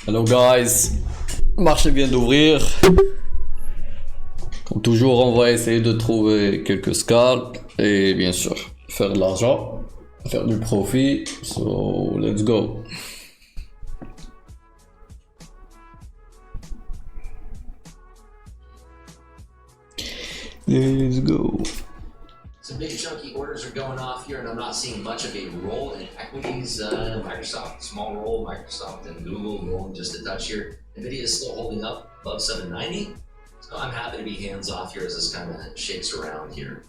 Hello guys, le marché vient d'ouvrir. Comme toujours, on va essayer de trouver quelques scalps et bien sûr faire de l'argent, faire du profit. So let's go. Let's go. Some big chunky orders are going off here, and I'm not seeing much of a roll in equities. Microsoft, small roll, Microsoft and Google rolling just a touch here. Nvidia is still holding up above 790, so I'm happy to be hands off here as this kind of shakes around here.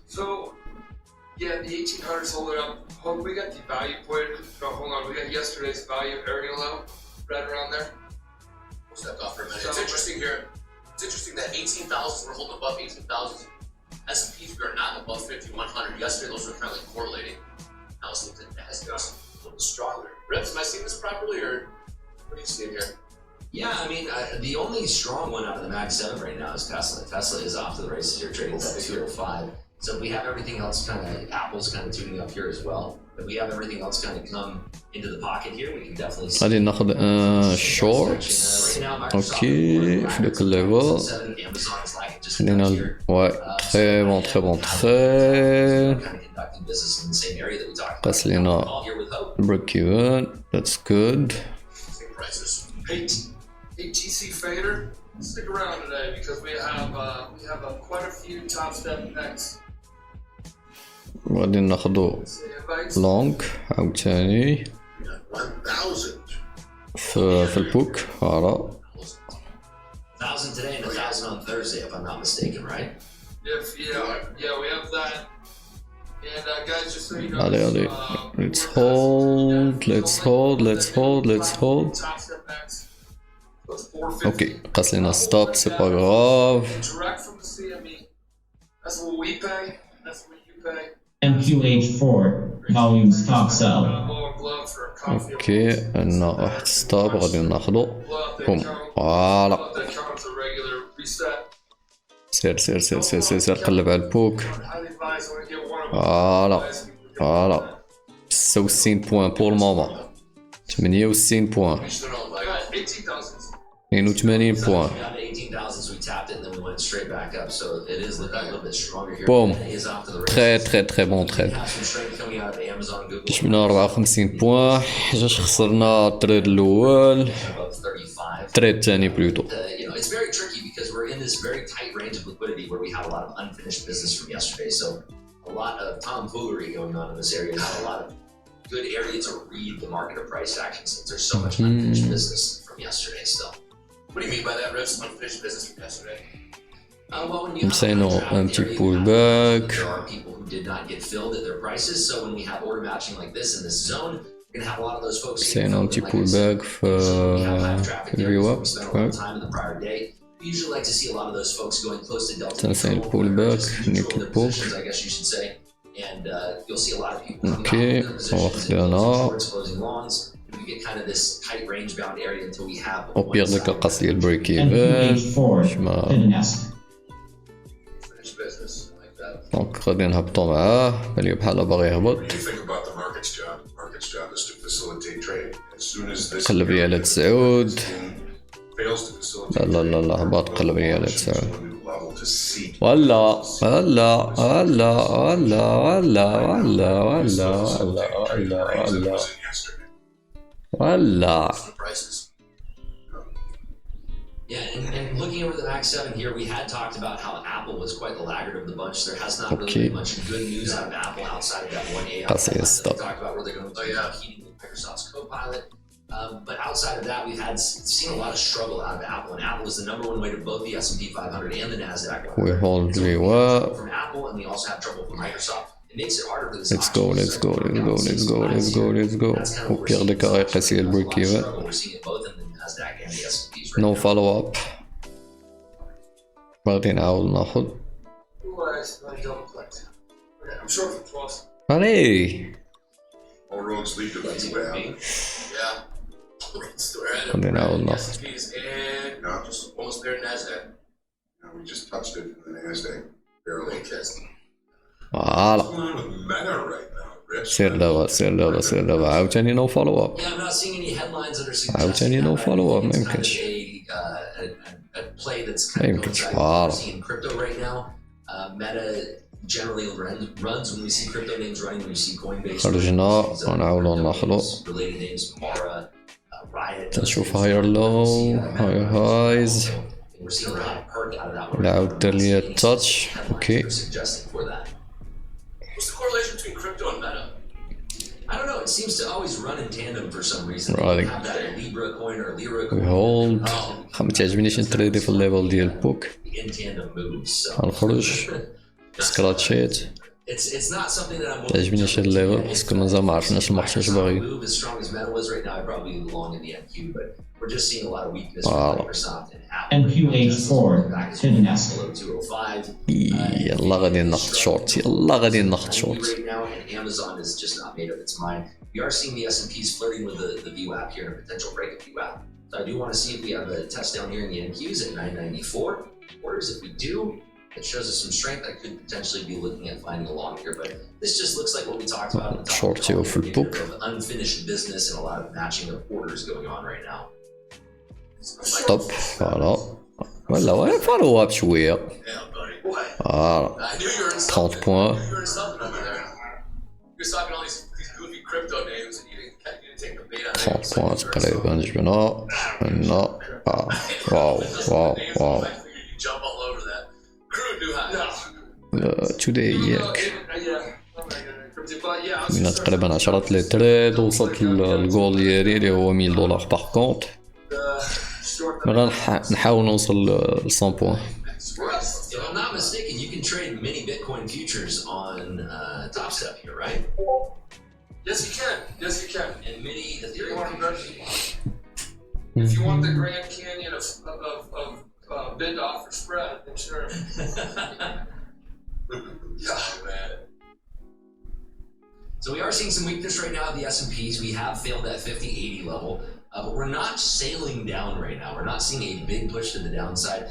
So, yeah, the 1800s holding up. We got the value point. No, hold on. We got yesterday's value area low right around there. We'll step off for a minute. It's interesting here. It's interesting that 18,000 we're holding above 18,000. S&Ps we are not above 5,100. Yesterday those were kind of like correlating. Now let's look at NASDAQ a little stronger. Rips, am I seeing this properly, or what are you seeing here? Yeah, I mean, the only strong one out of the Mag 7 right now is Tesla. Tesla is off to the races here, trading at 205. So we have everything else kind of, Apple's kind of tuning up here as well. If we have everything else kind of come into the pocket here, we can definitely see. Allez, ناخد shorts. Ok, في ذاك الليفل. خلينا ouais, très bon, très bon, très. قاس لينا break even. That's good. Hey, TC Fader, stick around today because we have quite a few top step picks. غادي ناخدو لونج عاوتاني في البوك فوالا. 1,000 today and 1,000 on Thursday, if I'm not mistaken, right? Yeah, we have that. And guys, just so you know, allez, let's hold. Ok, قاس لينا ستوب, c'est pas grave. Direct from the CME. That's what we pay. That's what you pay. MQH4 volume stop sell. Ok, عندنا واحد ستوب غادي ناخدو. بوم فوالا. سير قلب على البوك. فوالا 66 بوان بور المومون. 68 بوان. 82 بوان. بوم très bon trade. جبنا 54 بوان. حاجاش خسرنا التريد الاول. التريد الثاني بلوتو. It's very tricky because we're in this very tight range of liquidity where we have a lot of unfinished business from yesterday. So a lot of tomfoolery going on in this area, not a lot of good area to read the market or price action since there's so much unfinished business from yesterday still. What do you mean by that, Rips? Unfinished business from yesterday? Well, when you say no empty pullback. There are people who did not get filled at their prices. So when we have order matching like this in this zone, you're gonna have a lot of those folks. Say no empty pullback for view up. Time in the prior day. We usually like to see a lot of those folks going close to delta. Say pullback, nickel push, I guess you should say. And you'll see a lot of people closing longs. We get kind of this tight range bound area until we have au pire des cas قصدي البريك ايفن دونك غادي نهبطو معاه بلي بحال باغي يهبط قلب ريال 9 لا هبط قلب ريال 9 ولا Yeah, and looking over the Max 7 here, we had talked about how Apple was quite the laggard of the bunch. There has not really been much good news out of Apple outside of that one AI that they talked about where they're going to be competing with Microsoft's Copilot. But outside of that, we've seen a lot of struggle out of Apple, and Apple is the number one way to both the S&P 500 and the NASDAQ. We hold very well from Apple, and we also have trouble from Microsoft. It makes it harder for this. Let's go. Au pire des cas, essayer le break even. No follow up. بعدين نعاود ناخد. علي. بعدين نعاود ناخد. We just touched it in the NASDAQ barely. فوالا What's going on with Meta right now, Rich? سير دابا عاوتاني نو فولو اب Yeah, I'm not seeing any headlines that are عاوتاني suggesting نو that. I فولو اب think ما it's kind of يمكنش a play that's ما kind of يمكنش coinciding with what فوالا we're seeing in crypto right now. Meta generally runs when we see crypto names running, when we see Coinbase. خرجنا ونعاودو ندخلو Related names, Mara, Riot. تنشوف هاير لو هاير هايز We're seeing a lot of perk out of that one. نعاود دار ليا التاتش اوكي Suggesting for that. What's the correlation between crypto and meta? I don't know. It seems to always run in tandem for some reason. Right. They have that Libra coin or Lira وي coin. هولد ما تعجبنيش نتريدي في الليفل ديال بوك In tandem moves. So غنخرج سكراتشيت it's not something that I'm. تعجبنيش هاد الليفل باسكو مازال ما عرفناش المارشي اش باغي Move as strong as Meta was right now. I'd probably be long in the NQ, but we're just seeing a lot of weakness Wow. from Microsoft and Apple. NQH4 hidden asset. Below 205. يلا غادي ناخد شورت يلا غادي ناخد شورت Right now, and Amazon is just not made up its mind. We are seeing the S&Ps flirting with the VWAP here and a potential break of VWAP. So I do want to see if we have a test down here in the NQs at 994 orders. If we do, it shows us some strength. I could potentially be looking at finding along here, but this just looks like what we talked about at the top Short of the call, for the book. of unfinished business and a lot of matching of orders going on right now. ستوب فوالا ولا وين فولو اب شويه Yeah, buddy. What? فوالا I knew you were in 30 something. points. You were in something over there. You were talking all these goofy crypto names, and you didn't take the bait out of 30 بوان تقريبا جبنا هنا واو واو واو You jump all over that. Crew knew how. توداي ياك Yeah, من تقريبا 10 لي تريد وصلت الجول ديالي اللي هو $1000 باغ كونت نحاول نوصل ل 100 بوان If I'm not mistaken, you can trade many Bitcoin futures on Top Step here, right? Yes, you can. Yes, you can. And many You Ethereum want futures. if you want the Grand Canyon of bid to offer spread, then sure. Yeah, man. So we are seeing some weakness right now at the S&Ps. We have failed that 50-80 level, but we're not sailing down right now. We're not seeing a big push to the downside.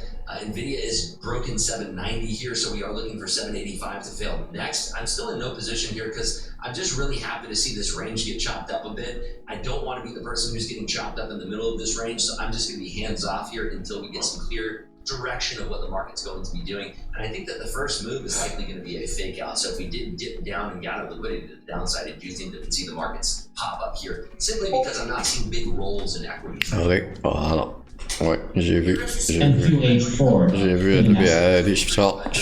NVIDIA is broken 790 here, so we are looking for 785 to fail next. I'm still in no position here because I'm just really happy to see this range get chopped up a bit. I don't want to be the person who's getting chopped up in the middle of this range, so I'm just going to be hands off here until we get some clear direction of what the market's going to be doing. And I think that the first move is likely going to be a fake out. So if we did dip down and got a liquidity to the downside, I do think that we'd see the markets pop up here, simply because I'm not seeing big rolls in equities. هذي فوالا وي جي في NQH4 هاد البيعة هادي شفتها It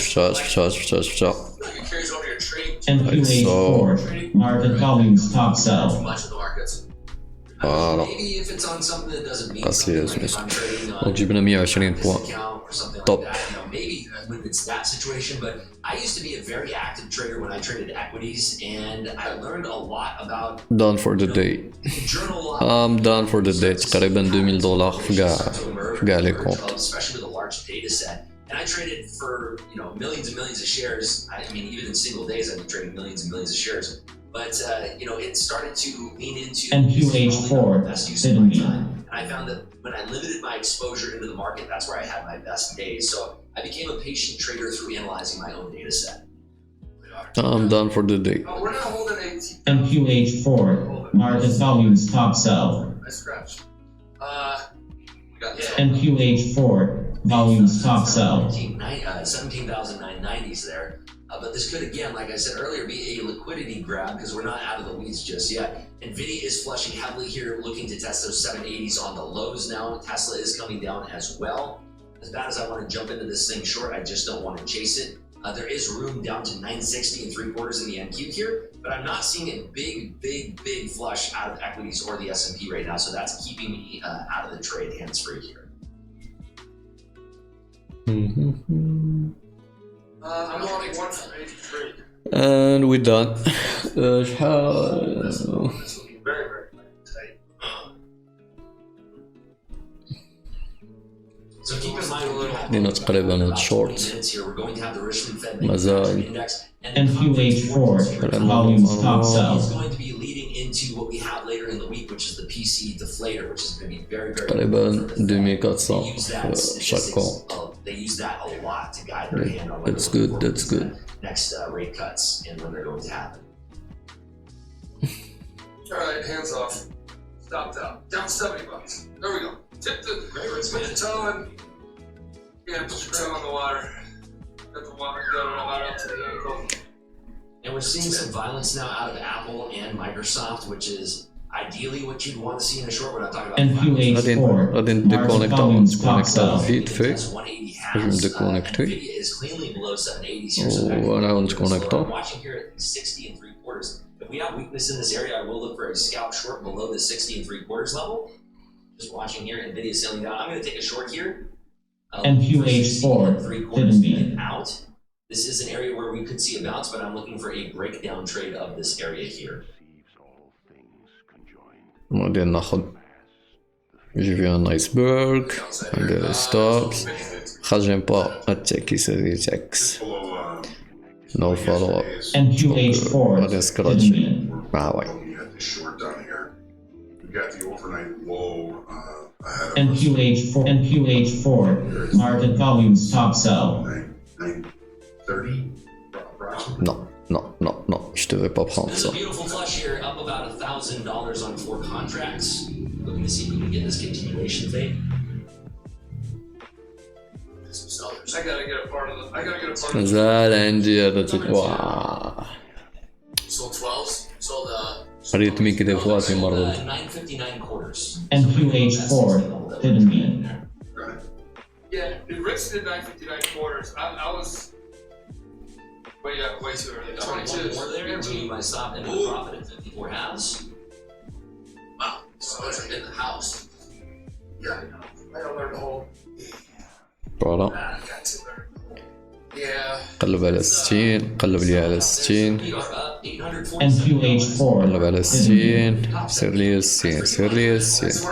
carries over your trade NQH4 market volume stock too sell. much of the markets. فوالا Maybe if it's on something that doesn't mean That's something, it, like if yes. I'm trading on وجبنا 120 this بوان account or something Top. like that, you know, maybe when it's that situation. But I used to be a very active trader when I traded equities, and I learned a lot about done for the day journal. I'm done for the day تقريبا $2000 في كاع لي كونت Especially with a large data set. And I traded for, millions and millions of shares. I mean, even in single days, I'd be trading millions and millions of shares. But, it started to lean into NQH4 best use of my didn't time. And I found that when I limited my exposure into the market, that's where I had my best days. So I became a patient trader through analyzing my own data set. I'm done for the day Oh, we're not holding 18. NQH4 market volume stock sell. I scratched. We got NQH4 volume stock sell. 17,990s there. But this could, again, like I said earlier, be a liquidity grab because we're not out of the weeds just yet. NVIDIA is flushing heavily here, looking to test those 780s on the lows now. Tesla is coming down as well. As bad as I want to jump into this thing short, I just don't want to chase it. There is room down to 960 and 3/4 in the NQ here, but I'm not seeing a big flush out of equities or the S&P right now, so that's keeping me out of the trade hands-free here. I'm only 1 from 83. and we're done شحال This will be very, very tight. So keep in mind, we'll have لينا تقريبا هاد about 20 شورت minutes here. We're going to have the Richmond Fed مازال. Index. NQH4 volume stock It's sell. going to be leading into what we have later in the week, which is the PC deflator, which is going to be very, very تقريبا important for the Fed. 2400 Use that في شاك كونت statistics they use that a lot to guide their hand on when That's good, that's good. Next rate cuts and when they're going to happen. All right, hands off. Stopped out. Down $70. There we go. Put the toe in. Yeah, put the toe in the water. Got the water going right up to the ankle. And we're seeing some violence now out of Apple and Microsoft, which is ideally what you'd want to see in a short. We're not talking about NQH4, بعدين market volume stop sell. vite fait. Je me déconnecter. Nvidia is cleanly below 780s here, so that Voilà, on se I'm connecte. watching here at 60 3/4. If we have weakness in this area, I will look for a scalp short below the 60 3/4 level. Just watching here, Nvidia sailing down. I'm going to take a short here. NQH4, hidden beam. Out. This is an area where we could see a bounce, but I'm looking for a breakdown trade of this area here. بعدين ناخد j'ai vu un iceberg عندي stops j'aime pas attaquer ces attacks no follow up NQH4, بعدين scratch hidden beam. ouais You got this short down here. We got the overnight low ahead of us. NQH4, market volume stop sell. 930 approximately. non non non non je devais pas prendre There's ça a beautiful flush here, up about $1,000 on 4 contracts. Looking to see if we can get this continuation fade. Some sellers. I gotta get a part of the. مازال عندي هذا واو Sold 12s, sold ريتمي كده فواتي مرة 959 quarters. NQH4, hidden beam. Yeah, it rips did 959 quarters. I was way too early. 22. More there, moving my stop into the profit at 54 halves. Wow, sellers are in the house. Yeah, I gotta learn to hold. فوالا I got to learn to hold. Yeah. قلب على 60 قلب لي على 60 We are up 847. NQH4, قلب على hidden 60 سير لي 60 سير لي 60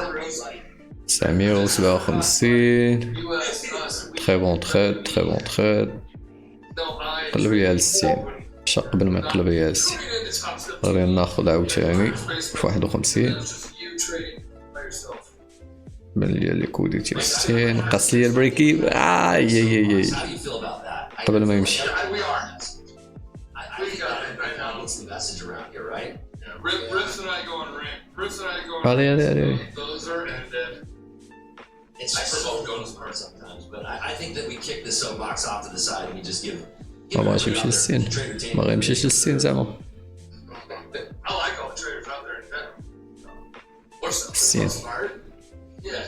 957 très bon trade très bon trade قلب لي على 60 شا قبل ما يقلب لي على 60 غادي ناخذ عاوتاني في 51 بان لي الليكوديتي 60 نقص لي البريكي How do you feel about that? قبل ما يمشي We are. I think that's the message around here, right? Rips and I go on rant. Rips and I go on Allez, allez, allez. Those are ended. It's just so going smart sometimes, but I think that we kick the soapbox off to the side and we just give ما بغاش يمشي للسين ما غيمشيش للسين زعما I like all the traders out there in general. Or so. السين Smart. Yeah.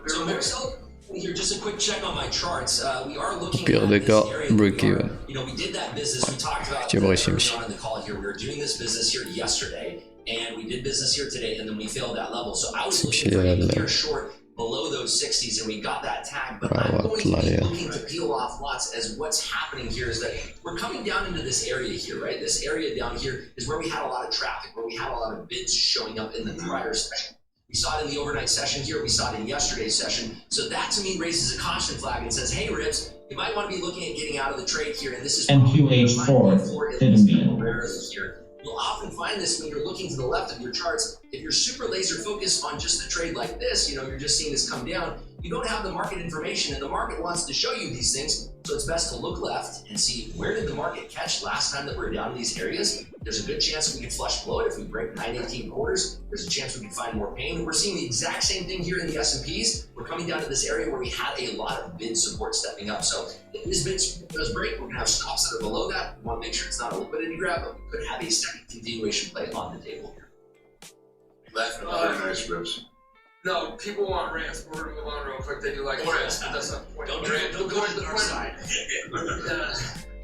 So Marcel, here, just a quick check on my charts. We are looking Pire at des this cas, area. break even. You know, we did that business. We talked about Tu vois, early on in the call here. We were doing this business here yesterday, and we did business here today, and then we failed that level. So I was looking for a clear short below those 60s, and we got that tag. But I'm going to be looking to peel off lots as what's happening here is that we're coming down into this area here, right? This area down here is where we had a lot of traffic, where we had a lot of bids showing up in the prior session. We saw it in the overnight session here. We saw it in yesterday's session. So that to me raises a caution flag and says, hey, Rips, you might want to be looking at getting out of the trade here. And this is NQH4, hidden beam. here. You'll often find this when you're looking to the left of your charts. If you're super laser focused on just the trade like this, you know, you're just seeing this come down, you don't have the market information, and the market wants to show you these things. So it's best to look left and see where did the market catch last time that we were down in these areas. There's a good chance we could flush below it if we break 918 quarters. There's a chance we could find more pain. We're seeing the exact same thing here in the S&Ps. We're coming down to this area where we had a lot of bid support stepping up. So if this bid does break, we're going to have stops that are below that. We want to make sure it's not a liquidity grab, but we could have a second continuation play on the table here. Very nice rips. No, people want rants. We're going to move on real quick. They do like rants, but that's not the point. Don't go to the dark side.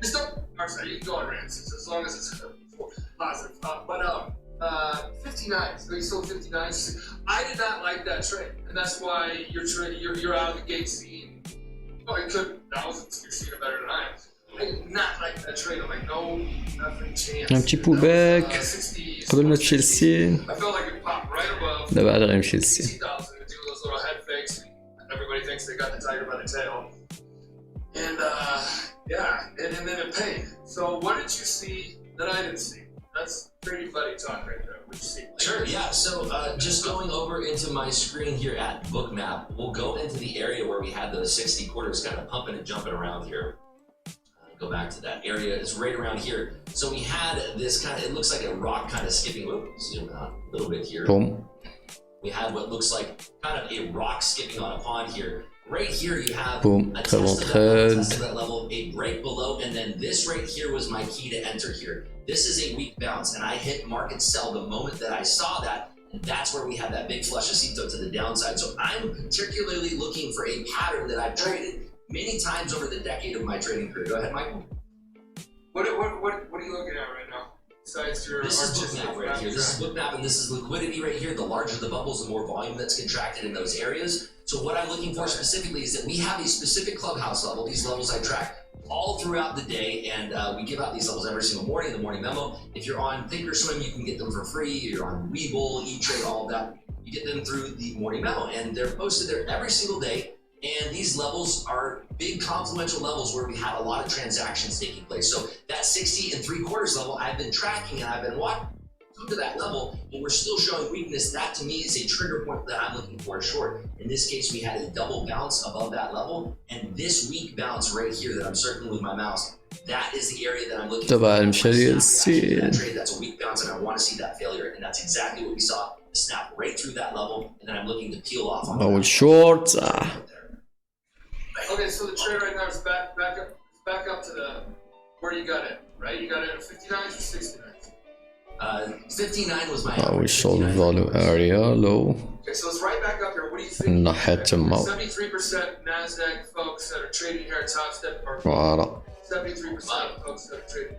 Just don't dark side. You can go on rants as long as it's positive. 59. So you sold 59. I did not like that trade, and that's why you're out of the gate seeing. Oh, you could. You're seeing it better than I am. I did not like that trade. I'm like, no, nothing chance. Un petit pullback قبل ما تمشي للسين I felt like it popped right above. دابا عاد غيمشي للسين 60,000 and do those little head fakes. Everybody thinks they got the tiger by the tail. And yeah, and then it paid. So what did you see that I didn't see? That's pretty funny talk right there. What did you see? Sure, yeah. So just going over into my screen here at Bookmap, we'll go into the area where where we had those 60 quarters kind of pumping and jumping around here. Go back to that area. It's right around here. So we had this kind of, it looks like a rock kind of skipping. Whoop, zoom out a little bit here. Boom. We had what looks like kind of a rock skipping on a pond here. Right here you have Boom. a Très bon test trade. of that level, a break below, and then this right here was my key to enter here. This is a weak bounce, and I hit market sell the moment that I saw that, and that's where we had that big flushacito to the downside. So I'm particularly looking for a pattern that I've traded many times over the decade of my trading career. Go ahead, Michael. What are you looking at right now? Besides your This is book map right here. This is book map, and this is liquidity right here. The larger the bubbles, the more volume that's contracted in those areas. So what I'm looking for specifically is that we have a specific clubhouse level. These levels I track all throughout the day, and we give out these levels every single morning, the morning memo. If you're on Thinkorswim, you can get them for free. You're on Webull, E-Trade, all of that. You get them through the morning memo, and they're posted there every single day. And these levels are big confluential levels where we had a lot of transactions taking place. So that 60 3/4 level I've been tracking, and I've been watching to that level, and we're still showing weakness. That to me is a trigger point that I'm looking for short. In this case, we had a double bounce above that level, and this weak bounce right here that I'm circling with my mouse, that is the area that I'm looking for. طبعا مشاريع السين. That's a weak bounce, and I want to see that failure, and that's exactly what we saw. Snap right through that level, and then I'm looking to peel off on أول شورت. Okay, so the trade right now is back up to the where you got it, right? You got it at 59 or 69. 59 was my أول شورت value area low. Okay, so it's right back up here. What do you think? الناحية التمة. 73% Nasdaq folks that are trading here at Top Step are فوالا. 73% of folks that are trading.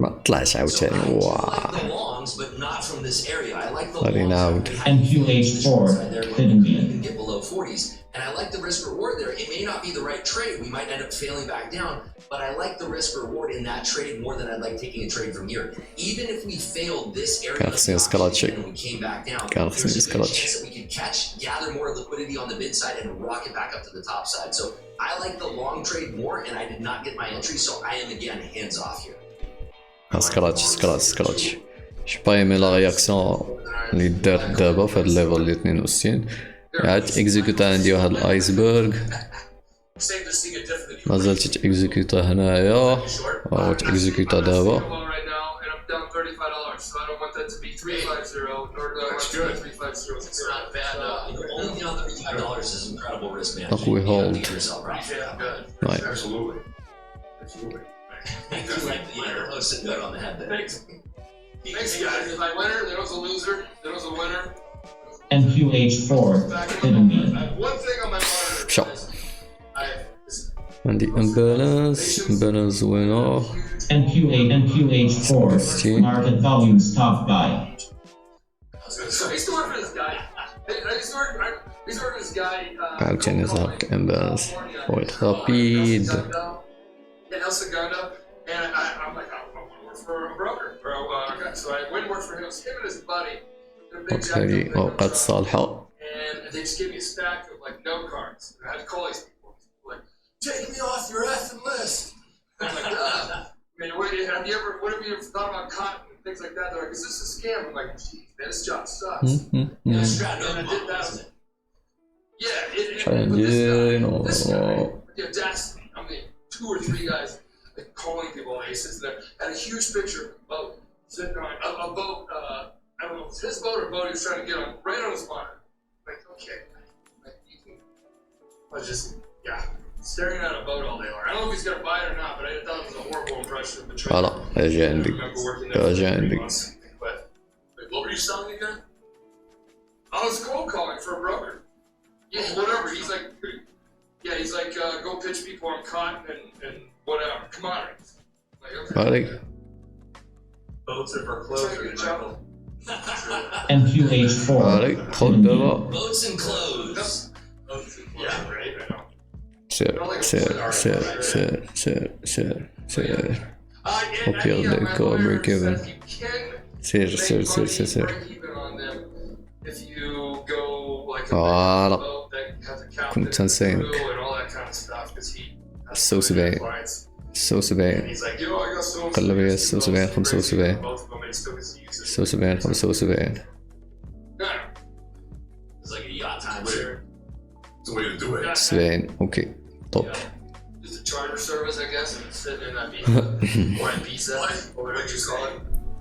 ما طلعش عاوتاني. I واو. like the longs, but not from this area. I like the غادي longs. نعاود. NQH4 hidden You mean. can get below 40s, and I like the risk reward there. It may not be the right trade. We might end up failing back down, but I like the risk reward in that trade more than I'd like taking a trade from here. Even if we failed this area كان خصني نسكراتشي. and we came back down, كان خصني there's a good نسكراتشي. chance that we could gather more liquidity on the bid side and rock it back up to the top side. So I like the long trade more, and I did not get my entry, so I am again hands off here. سكراتش شبايمي لا رياكسيون اللي دارت دابا في هاد الليفل اللي 62 عاد اكزيكوتا عندي واحد الايسبرغ مازال تيتاكزيكوتا هنايا وهو تاكزيكوتا دابا Right now, and I'm down $35, so I don't want that to be 350, nor do I want it to be 350. It's not bad. Only down $35 is incredible risk management. Like we hold. You yourself, right? Yeah, good. Right. Absolutely. Absolutely. The post-it note on the head there. Thanks. Thanks, guys. If I winner, there was a loser, there was a winner. NQH4 hidden mean. I have one thing on my monitor. Sure. I عندي امبالانس زوينة NQH4 market volumes top by. So I used to work for this guy. I used to work for this guy. عاوتاني ظهر كامبالانس ويت رابيد In El Segundo, and I'm like, I want to work for a broker. Okay, so I went and worked for him. It was him and his buddy. They're big jacked up, هذه big أوقات truck. صالحة And they just gave me a stack of like note cards. And I had to call these people. Like, take me off your effing list. I'm like, I mean, what have you ever thought about cotton and things like that? They're like, is this a scam? I'm like, geez, man, this job sucks. And I did that. Yeah, this guy, the audacity. I mean, 2 or 3 guys like calling people aces there. Had a huge picture of a boat sitting on a boat. I don't know if it's his boat or a boat he was trying to get on, right on his monitor. Like, okay, like, I was just, staring at a boat all day long. I don't know if he's gonna buy it or not, but I thought it was a horrible impression of the trade. فوالا اجي I عندي remember working there for اجي 3 عندي months. But what were you selling again? I was cold calling for a broker. Yeah, whatever. He's like, go pitch people on cotton and whatever, commodities. Like, okay. هذيك Boats are for Good job. NQH4 هذيك خذ دابا Boats and clothes. Yeah, right. I know. سير سير سير سير سير سير سير Hope you're the cover, Kevin. سير سير سير سير سير فوالا كنت تنسينك سو 70 سو 70 قلب هي سو 70 75 سو 70 75 It's like a yacht time shirt. It's the way to do it. Svein, ok, top. Just a charter service, I guess, and sitting in that or a pizza, or whatever you call it.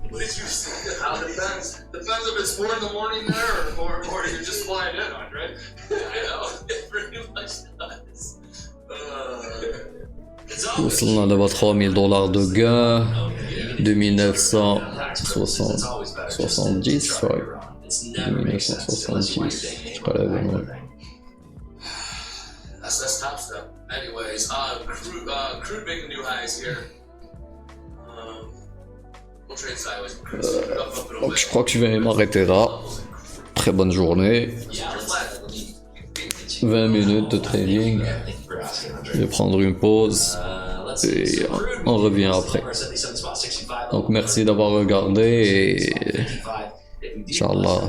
What did you see? How depends. Depends if it's 4 in the morning there, or you're just flying in on, right? I know, it pretty much does. وصلنا دابا $3000 دو gain, 2970 صافي. 2970 تقريبا. That's top stuff. Anyways, crude making new highs here. We'll trade sideways. Donc je crois que je vais m'arrêter là. Très bonne journée. 20 minutes de trading. Je vais prendre une pause et on revient après. Donc merci d'avoir regardé et Inch'Allah,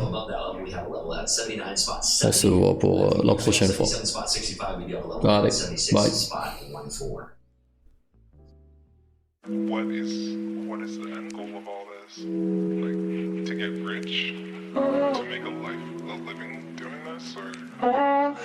on se voit pour la prochaine fois. Allez, bye. What is the end goal of all this? Like, to get rich? To make a living doing this? Or? Oh,